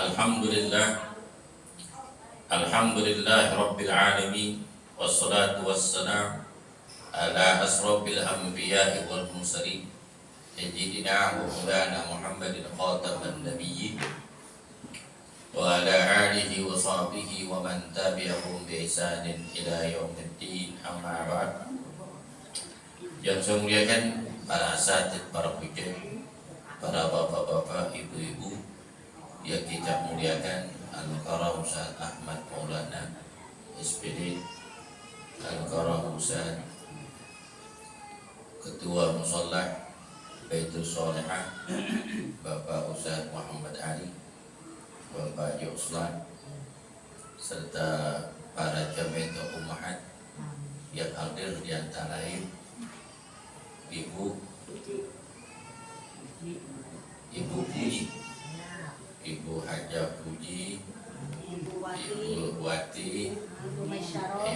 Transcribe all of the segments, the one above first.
Alhamdulillah, Alhamdulillah Rabbil Alamin, wassalatu wassalam ala asrafil anbiya'i wal mursalin Sayyidina wa maulana Muhammadin khataman nabiyyin wa ala alihi wa sahbihi wa man tabi'ahum bi ihsanin ila yaumiddin, amma ba'd. Yang saya muliakan para asatidz, para hujjah, para bapak-bapak, ibu-ibu yang kita muliakan, Al-Karam Ustaz Ahmad Maulana SPD, Al-Karam Ustaz Ketua Musholah Baitul Sholihah, Bapak Ustaz Muhammad Ali, Bapak Yuslan, serta para jamaah ummahat yang hadir, di antara lain Ibu Puji, Ibu Hajah Puji, Ibu Wati, Ibu Maisaroh,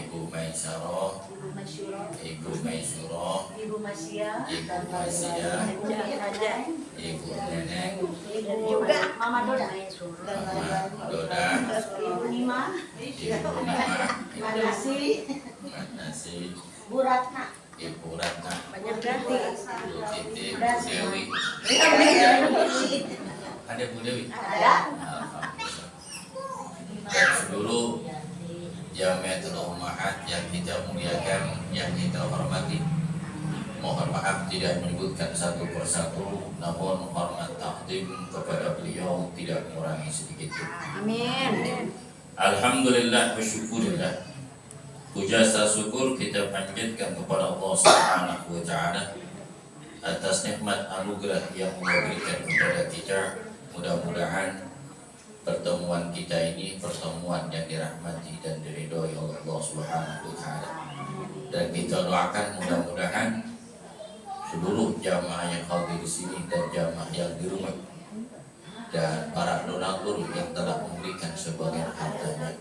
Ibu Maisurah, Ibu Masya, Ibu Neneng, juga Mama Doda, Ibu Nima, Nasi, Bu Ratna, Ibu Ratna, banyak ganti, Bu Titi, Bu Dewi. Ada Bu Dewi? ada. Dan seluruh Jamiatul Ummahat yang kita muliakan, yang kita hormati. Mohon maaf tidak menyebutkan satu persatu, namun hormat takdim kepada beliau tidak mengurangi sedikit. Amin. Alhamdulillah wa syukurillah. Puja syukur kita panjatkan kepada Allah Subhanahu wa taala atas nikmat anugerah yang Allah berikan kepada kita. Mudah-mudahan pertemuan kita ini pertemuan yang dirahmati dan diridhoi oleh Allah Subhanahu wa taala. Dan kita doakan mudah-mudahan seluruh jamaah yang hadir di sini dan jamaah yang di rumah dan para donatur yang telah memberikan sebagian hartanya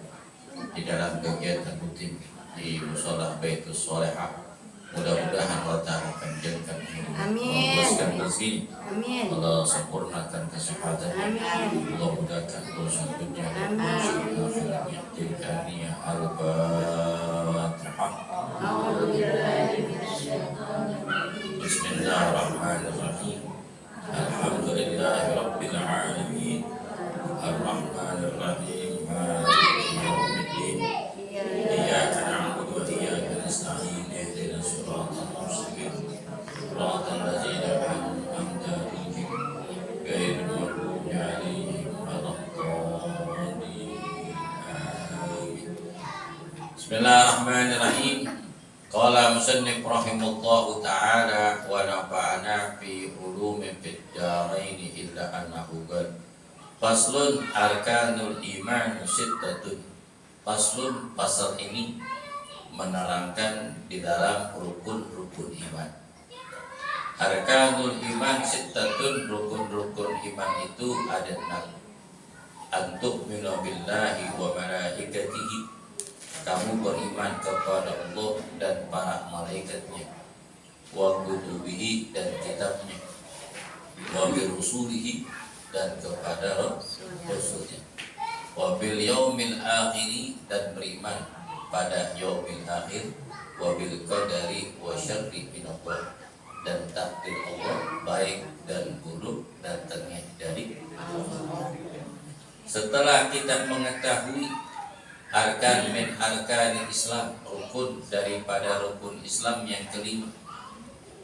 di dalam kegiatan rutin di Musholah Baitul Sholihah, mudah-mudahan Allah Ta'ala panjangkan umur, meluruskan rezeki, Allah sempurnakan kesehatan, Allah mudahkan urusan dunia dan akhiratnya. Tilkania al-Fatihah. Bismillahirrahmanirrahim. Alhamdulillahi Rabbil Alamin, Ar-Rahmanirrahim, Maliki Yawmiddin, Iyyaka na'budu wa iyyaka nasta'in, ihdinas siratal mustaqim, siratal ladzina an'amta 'alaihim, ghairil maghdubi 'alaihim waladdallin. Amin. Bismillahirrahmanirrahim. Qala musannif rahimahullahu ta'ala wa nafa'ana fi ulumin fid dharain illa annahu qad faslun arkanul iman sittatun. Faslun, pasal ini menerangkan di dalam rukun-rukun iman. Arkanul iman sittatun, rukun-rukun iman itu ada 6. Antuk minabillahi wa malaikatihi, kamu beriman kepada Allah dan para malaikatnya, wa kutubihi, dan kitabnya, wa birusulihi, dan kepada rasulnya, wa bil yaumil akhiri, dan beriman pada yaumil akhir, wa bil qadari wa syarri minallah, dan takdir Allah baik dan buruk datangnya dari Allah. Setelah kita mengetahui arkan min arkan Islam, rukun daripada rukun Islam yang kelima.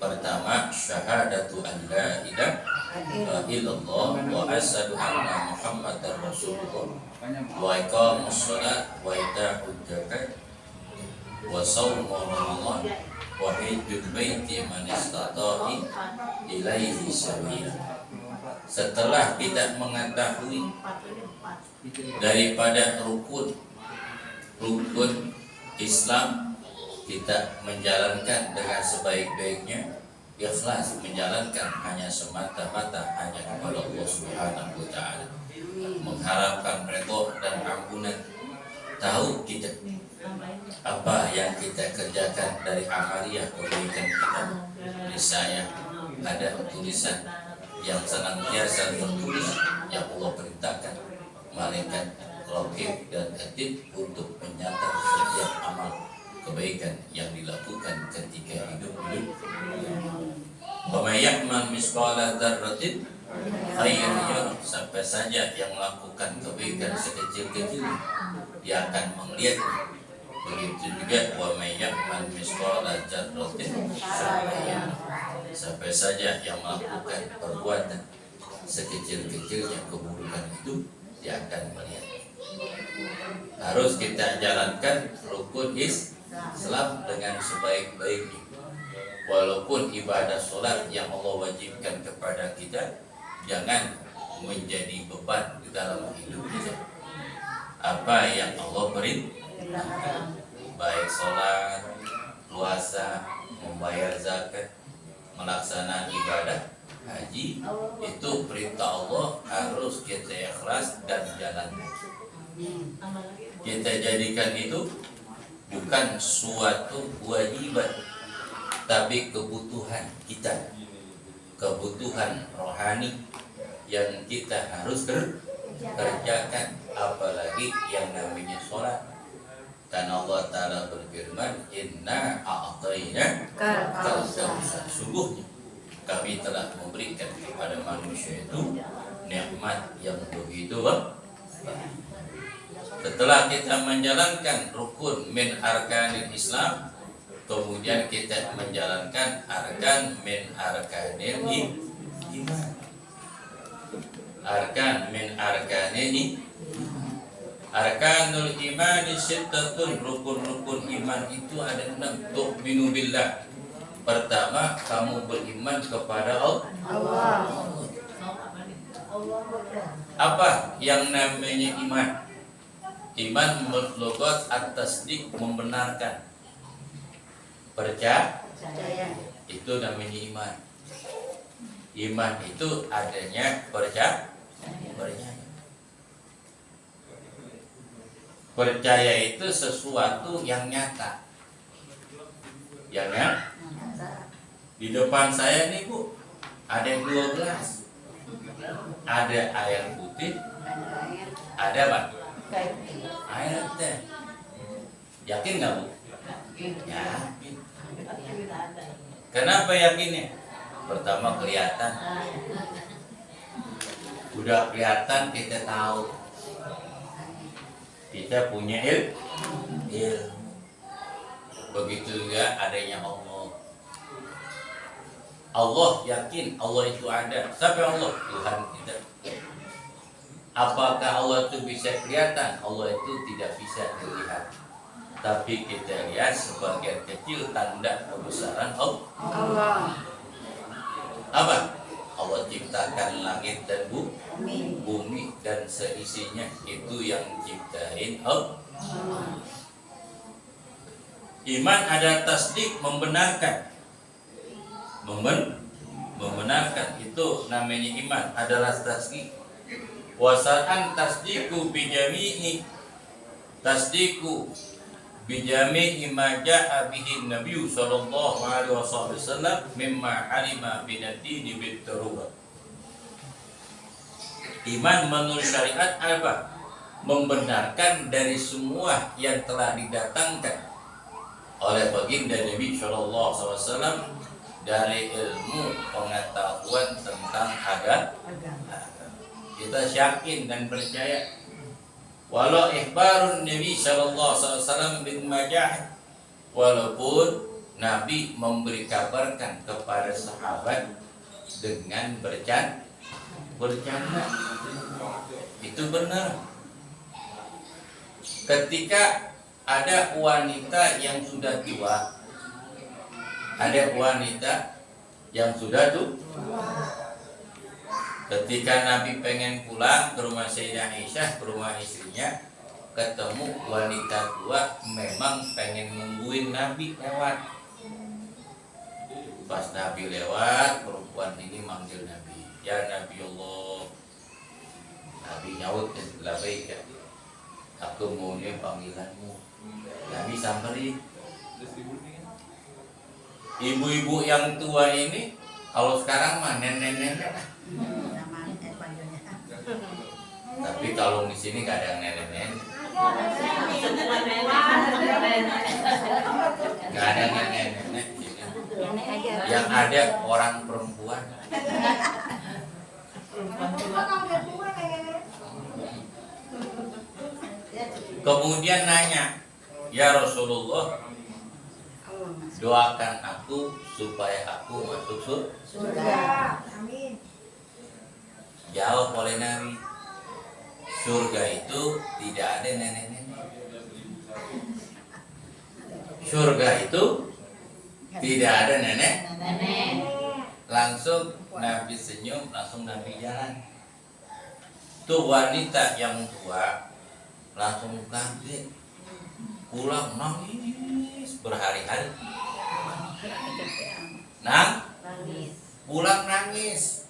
Pertama, syahadatu an la ilaha illallah wa asyhadu anna Muhammadar Rasulullah wa iqamus shalat wa ita'uz zakat wa shaum ramadan wa hajjul baiti man istata'a ilaihi sabila. Setelah kita mengetahui daripada rukun Islam, kita menjalankan dengan sebaik-baiknya, ikhlas, menjalankan hanya semata-mata hanya kepada Allah Subhanahu wa taala, mengharapkan redha dan ampunan. Tahu kita apa yang kita kerjakan dari amaliyah kebaikan kita. Di saya ada tulisan yang senantiasa tertulis yang Allah perintahkan malaikat raqib dan atid untuk mencatat setiap amal kebaikan yang dilakukan ketika hidup. Wa may ya'mal misqala dzarratin khairan yarah, sampai saja yang melakukan kebaikan sekecil-kecilnya dia akan melihatnya. Begitu juga wa may ya'mal misqala dzarratin syarran yarah, sampai saja yang melakukan perbuatan sekecil-kecilnya keburukan itu dia akan melihat. Harus kita jalankan rukun Islam dengan sebaik-baiknya. Walaupun ibadah sholat yang Allah wajibkan kepada kita jangan menjadi beban di dalam hidup kita. Apa yang Allah perintahkan, baik sholat, puasa, membayar zakat, melaksanakan ibadah haji, itu perintah Allah harus kita ikhlas dan jalankan. Kita jadikan itu bukan suatu kewajiban, tapi kebutuhan kita, kebutuhan rohani yang kita harus kerjakan, apalagi yang namanya sholat. Karena Allah Ta'ala berfirman, Inna a'tayna kal-kautsar, sungguhnya kami telah memberikan kepada manusia itu nikmat yang begitu banyak. Setelah kita menjalankan rukun min arkanil Islam, kemudian kita menjalankan arkan min arkanil iman. Arkan min arkanil arkanul iman sittatun, rukun-rukun iman itu ada 6. Tu'minu billah, pertama kamu beriman kepada Allah. Apa yang namanya iman? Iman menurut logos at-tasdiq, membenarkan, percaya, itu namanya iman. Iman itu adanya percaya. Percaya itu sesuatu yang nyata. Yang di depan saya nih Bu, ada 2 gelas. Ada air putih, ada apa? Air teh. Yakin nggak Bu? Yakin. Kenapa yakinnya? Pertama kelihatan. Udah kelihatan kita tahu. Kita punya ilmu. Begitu juga adanya Allah. Allah yakin Allah itu ada. Siapa Allah? Tuhan kita. Apakah Allah itu bisa kelihatan? Allah itu tidak bisa dilihat. Tapi kita lihat sebagian kecil tanda kebesaran Allah. Apa? Allah ciptakan langit dan bumi dan seisinya, itu yang ciptain Allah. Iman ada tasdik, membenarkan. Membenarkan itu namanya iman, adalah tasdik. Wasaan tasdiku bijami'i, tasdiku bijami'i ma ja'a bihi Nabi sallallahu alaihi wasallam mimma alima binad-dini bid-darurah. Iman menurut syariat apa? Membenarkan dari semua yang telah didatangkan oleh baginda Nabi sallallahu alaihi wasallam dari ilmu pengetahuan tentang agama. Kita yakin dan percaya. Walau ikhbarun Nabi sallallahu alaihi wasallam bil majah, walaupun Nabi memberi kabarkan kepada sahabat dengan bercanda, itu benar. Ketika ada wanita yang sudah tua, ada wanita yang sudah tua. Ketika Nabi pengen pulang ke rumah Sayyidah Aisyah, ke rumah istrinya, ketemu wanita tua memang pengen nungguin Nabi lewat. Pas Nabi lewat, perempuan ini manggil Nabi, ya Nabi Allah. Nabi nyaut, labbaik, aku maunya panggilanmu. Nabi samperin. Ibu-ibu yang tua ini, kalau sekarang mah nenek-nenek. Tapi kalau di sini gak ada yang nenek-nenek. Gak ada yang nenek-nenek di sini. Nenek aja. Yang ada orang perempuan. Kemudian nanya, ya Rasulullah, doakan aku supaya aku masuk Surga. Jawab oleh Nabi, surga itu tidak ada nenek-nenek. Surga itu tidak ada nenek. Langsung Nabi senyum, langsung Nabi jalan. Tuh wanita yang tua langsung kaget, pulang nangis berhari-hari. Pulang nangis.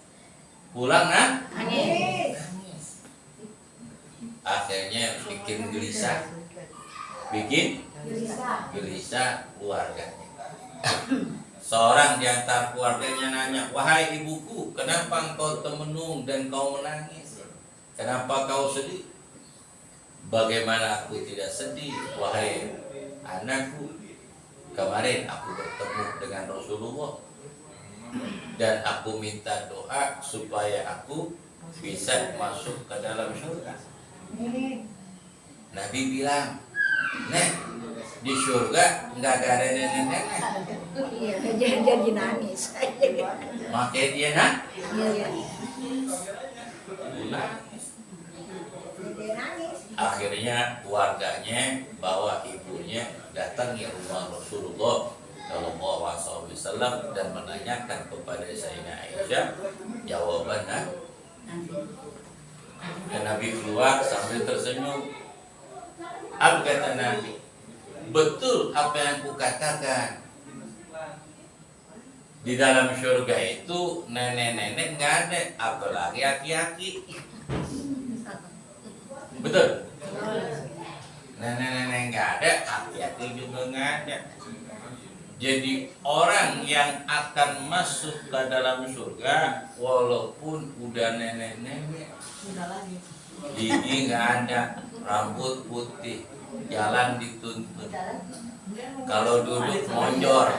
Akhirnya bikin gelisah keluarganya. Seorang di antara keluarganya nanya, wahai ibuku, kenapa engkau temenung dan kau menangis? Kenapa kau sedih? Bagaimana aku tidak sedih, wahai anakku? Kemarin aku bertemu dengan Rasulullah dan aku minta doa supaya aku bisa masuk ke dalam surga. Nabi bilang, Nek, di surga nggak ada nenek-nenek. Iya, jadi nangis. Makanya dia nangis. Akhirnya keluarganya bawa ibunya datang ke rumah Rasulullah Shallallahu Alaihi Wasallam dan menanyakan kepada Sayyidah Aisyah jawabannya. Dan Nabi keluar sambil tersenyum. Apa kata Nabi? Betul apa yang aku katakan. Di dalam surga itu nenek-nenek nggak ada, apalagi aki-aki. Betul. Nenek-nenek nggak ada, aki-aki juga nggak ada. Jadi orang yang akan masuk ke dalam surga walaupun udah nenek-nenek, gigi nggak ada, rambut putih, jalan dituntun. Kalau duduk monjor,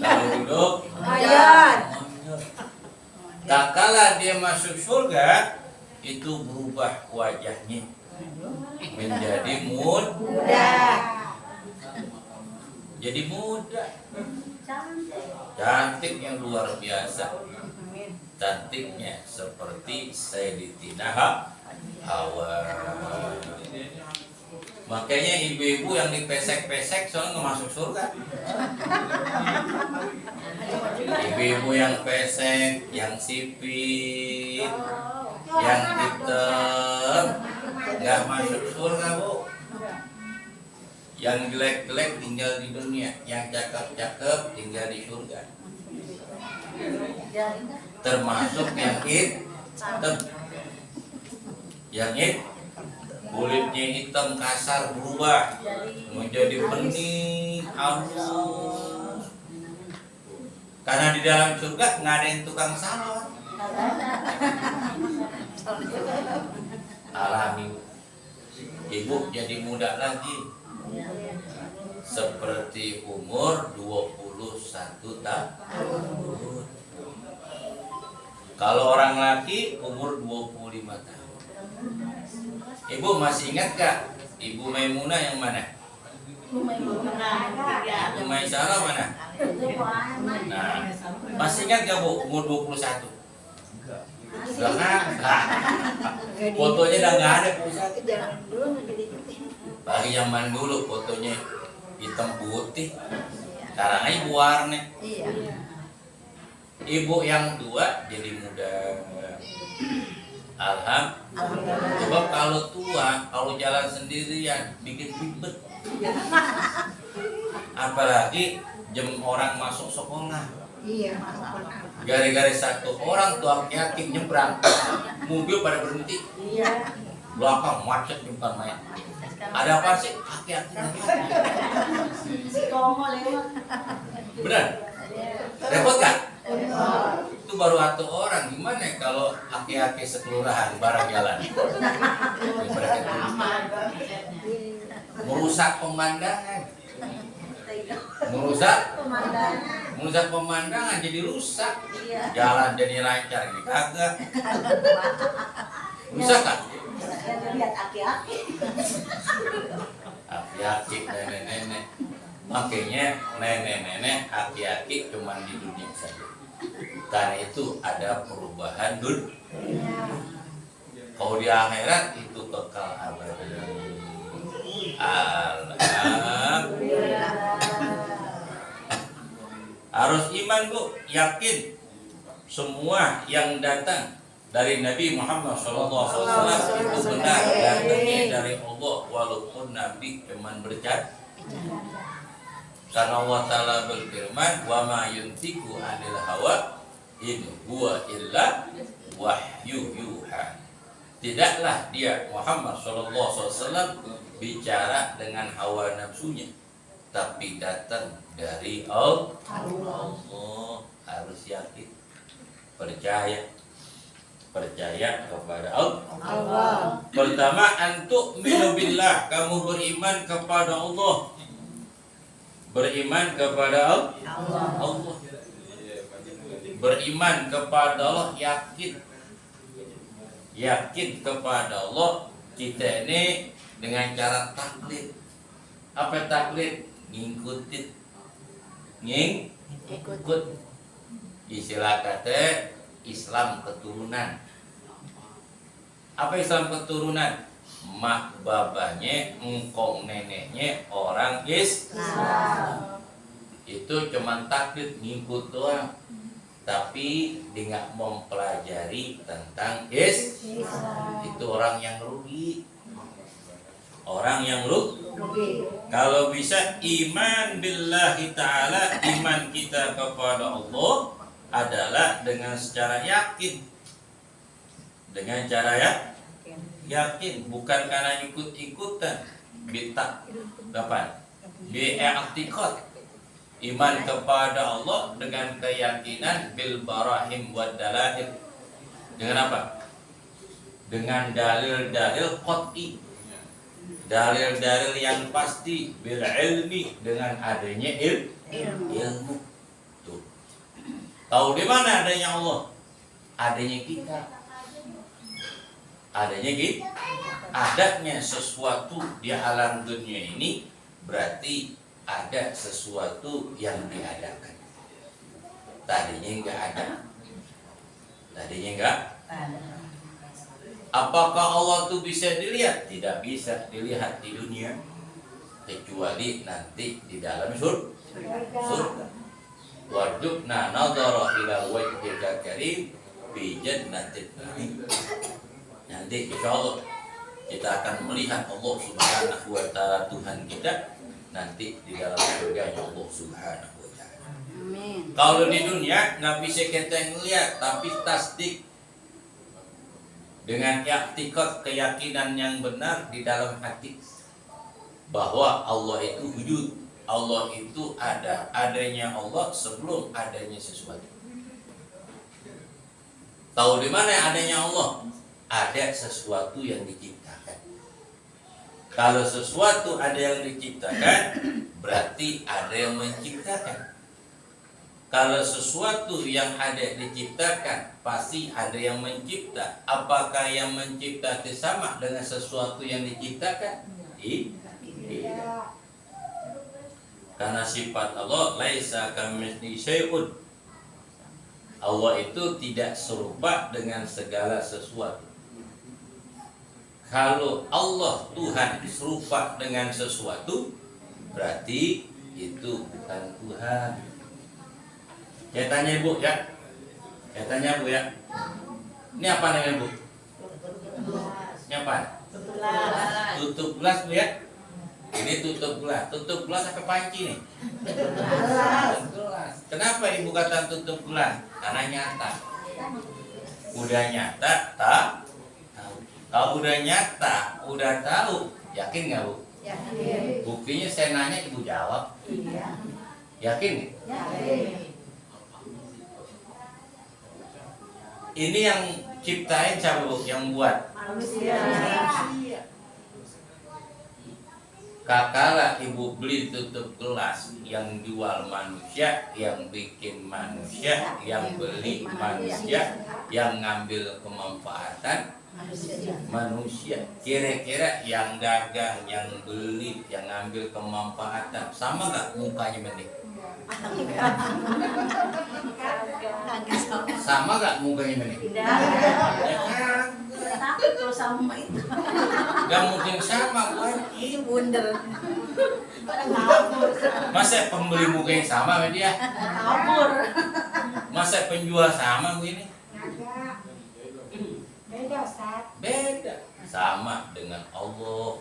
kalau duduk monjor. Tak kala dia masuk surga, itu berubah wajahnya menjadi muda. Jadi muda, cantik yang luar biasa, cantiknya seperti Sayyidatina Hawa. Makanya ibu-ibu yang dipesek-pesek soalnya nggak masuk surga. Ibu-ibu yang pesek, yang sipit, yang hitam nggak masuk surga, Bu. Yang jelek-jelek tinggal di dunia, yang cakep-cakep tinggal di surga. Termasuk yang hitam. Yang kulitnya hitam kasar berubah menjadi bening halus. Karena di dalam surga nggak ada yang tukang salon. Alami. Ibu jadi muda lagi. Seperti umur 21 tahun. Kalau orang laki umur 25 tahun. Ibu masih ingat gak? Ibu Maimunah yang mana? Ibu Maisarah mana? Nah, masih ingat gak Bu umur 21? Udah nggak? Fotonya udah nggak ada pusat. Bagi zaman dulu fotonya hitam putih. Sekarang ibu warna. Ibu yang tua jadi muda. Alhamdulillah. Coba kalau tua, kalau jalan sendirian bikin ribet. Apalagi jam orang masuk sekolah. Iya. Gara-gara satu orang tua yakin nyebrang, mobil pada berhenti. Iya. Belakang macet bukan main. Ada apa sih? Aki-aki. Si Kongo lewat. Benar? Repot kan? Itu baru satu orang. Gimana kalau aki-aki sekelurahan barang jalan. Merusak pemandangan. Merusak pemandangan jadi rusak. Jalan jadi lancar ini kagak. Rusak kan? Lihat aki-aki. Aki-aki nenek-nenek. Makanya nenek-nenek aki-aki cuma di dunia saja. Karena itu ada perubahan dunia. Kalau di akhirat itu kekal abadi. Harus iman Bu, yakin semua yang datang dari Nabi Muhammad SAW itu benar datangnya dari Allah, walaupun Nabi cuma bercanda. Karena Allah Ta'ala berfirman, wa ma yuntiku anil hawa in huwa illa wahyu yuha. Tidaklah dia Muhammad SAW bicara dengan hawa nafsunya, tapi datang dari Allah. Harus yakin, percaya kepada Allah. Pertama, antuk minubillah, kamu beriman kepada Allah. Beriman kepada Allah. Beriman kepada Allah, yakin kepada Allah. Kita ini dengan cara taklid. Apa taklid? Ngikutin. Ngikut. Istilah kata Islam keturunan. Apa Islam keturunan? Mak babanya, engkong neneknya orang Islam. Itu cuman taklid, ngikut doang. Tapi dia nggak mempelajari tentang Islam. Itu orang yang rugi. Orang yang rugi. Kalau bisa iman billahi ta'ala, iman kita kepada Allah adalah dengan secara yakin. Dengan cara yakin, bukan karena ikut-ikutan. Bi'a'tiqad. Iman kepada Allah dengan keyakinan bil barahim wad dalail. Dengan apa? Dengan dalil-dalil qat'i. Dalil-dalil yang pasti, bil ilmi, dengan adanya ilmu. Tuh. Tahu di mana adanya Allah? Adanya kita. Adanya kita. Adanya sesuatu di alam dunia ini berarti ada sesuatu yang diadakan. Tadinya enggak ada. Tadinya enggak ada. Apakah Allah itu bisa dilihat? Tidak bisa dilihat di dunia, kecuali nanti di dalam surga. Warjubna nadhara ila wajhika karim fi jannatin na'im. Nanti insyaallah kita akan melihat Allah Subhanahu wa taala, Tuhan kita, nanti di dalam surganya Allah Subhanahu wa taala. Amin. Kalau di dunia nggak bisa kita ngelihat, tapi tasdik dengan i'tiqad, keyakinan yang benar di dalam hati bahwa Allah itu wujud, Allah itu ada, adanya Allah sebelum adanya sesuatu. Tahu di mana adanya Allah? Ada sesuatu yang diciptakan. Kalau sesuatu ada yang diciptakan, berarti ada yang menciptakan. Kalau sesuatu yang ada diciptakan, pasti ada yang mencipta. Apakah yang mencipta itu sama dengan sesuatu yang diciptakan? Tidak. Karena sifat Allah laisa kamitslihi syai'un. Allah itu tidak serupa dengan segala sesuatu. Kalau Allah Tuhan serupa dengan sesuatu, berarti itu bukan Tuhan. Saya tanya Bu ya. Saya tanya Bu ya. Ini apa namanya Bu? Ini apa? Tutup gelas Bu ya. Ini tutup gelas. Tutup gelas apa panci nih? Tutup gelas. Kenapa Ibu kata tutup gelas? Karena nyata. Udah nyata, tak? Kalau udah nyata, udah tahu, yakin nggak Bu? Yakin. Buktinya saya nanya Ibu jawab. Iya. Yakin? Yakin. Ini yang ciptain siapa Bu? Yang buat? Manusia. Kakaklah ibu beli tutup gelas, yang jual manusia, yang bikin manusia, yang beli manusia, yang ngambil kemanfaatan manusia. Kira-kira yang dagang, yang beli, yang ngambil kemanfaatan, sama nggak mukanya mending? Sama nggak mukanya mending? Ya kan? Tapi kalau sama itu Gak mungkin sama kan? ini bundar. Pada ngabur. Masa pembeli mukanya sama sama dia? Ngabur. Masa penjual sama begini? Beda, Ustaz. Beda. Sama dengan Allah.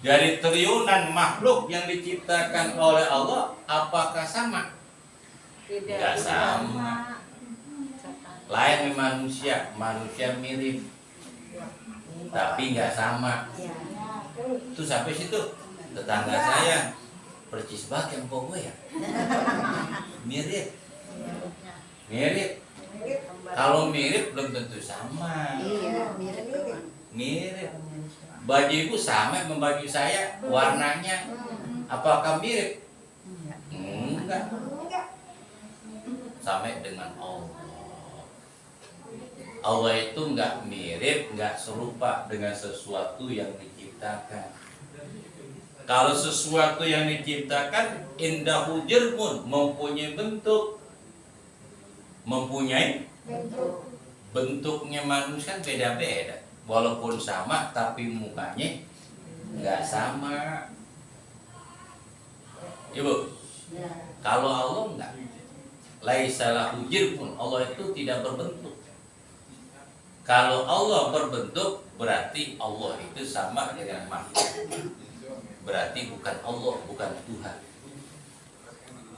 Dari triliunan makhluk yang diciptakan oleh Allah, apakah sama? Tidak sama. Lain manusia, manusia mirip, tapi nggak sama. Itu sampai situ tetangga saya percis banget yang gue ya. Mirip, mirip. Kalau mirip belum tentu sama. Iya, mirip. Mirip. Baju ibu sama sama baju saya, warnanya. Apakah mirip? Enggak. Sama dengan Allah. Allah itu enggak mirip, enggak serupa dengan sesuatu yang diciptakan. Kalau sesuatu yang diciptakan indahu jirmun, mempunyai bentuk. Mempunyai bentuknya manusia beda-beda. Walaupun sama tapi mukanya enggak sama. Ibu, kalau Allah enggak, laisa lahu jirmun, Allah itu tidak berbentuk. Kalau Allah berbentuk, berarti Allah itu sama dengan makhluk. Berarti bukan Allah, bukan Tuhan.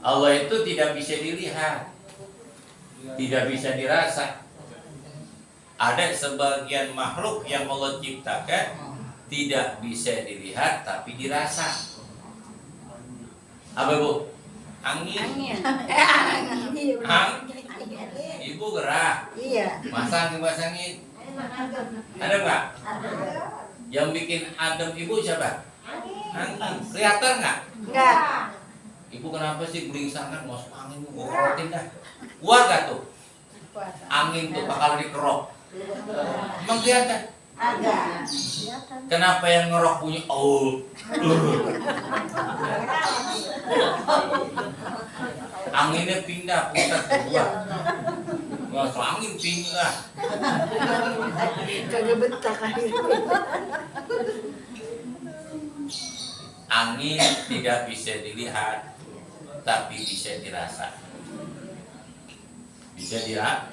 Allah itu tidak bisa dilihat, tidak bisa dirasa. Ada sebagian makhluk yang Allah ciptakan tidak bisa dilihat tapi dirasa. Apa Bu? Angin. Ibu gerah. Iya. Masang pasangin. Ada nggak? Yang bikin adem ibu siapa? Angin. Kelihatan nggak? Enggak. Ibu kenapa sih gelingsangan masuk angin? Gua kerotin dah. Kuat gak tuh? Angin tuh bakal dikerok. Emang kelihatan? Ada. Kenapa yang ngerok bunyi? Oh. Anginnya pindah pusat keluar. Masuk angin pindah. Kagak betah kan. Angin tidak bisa dilihat, tapi bisa dirasa. Bisa dilihat?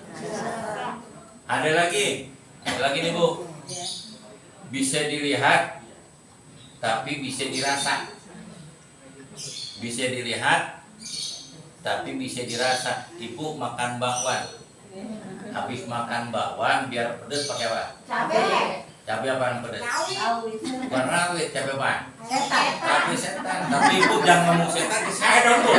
Ada lagi nih Bu. Bisa dilihat, tapi bisa dirasa. Bisa dilihat, tapi bisa dirasa. Ibu makan bakwan. Habis makan bakwan biar pedes pakai apa? Cabai. Cabai apa yang pedes? Rawit. Bukan rawit, cabai apa? Setan. Cabai setan. Tapi ibu jangan ngomong setan ke saya dong Bu.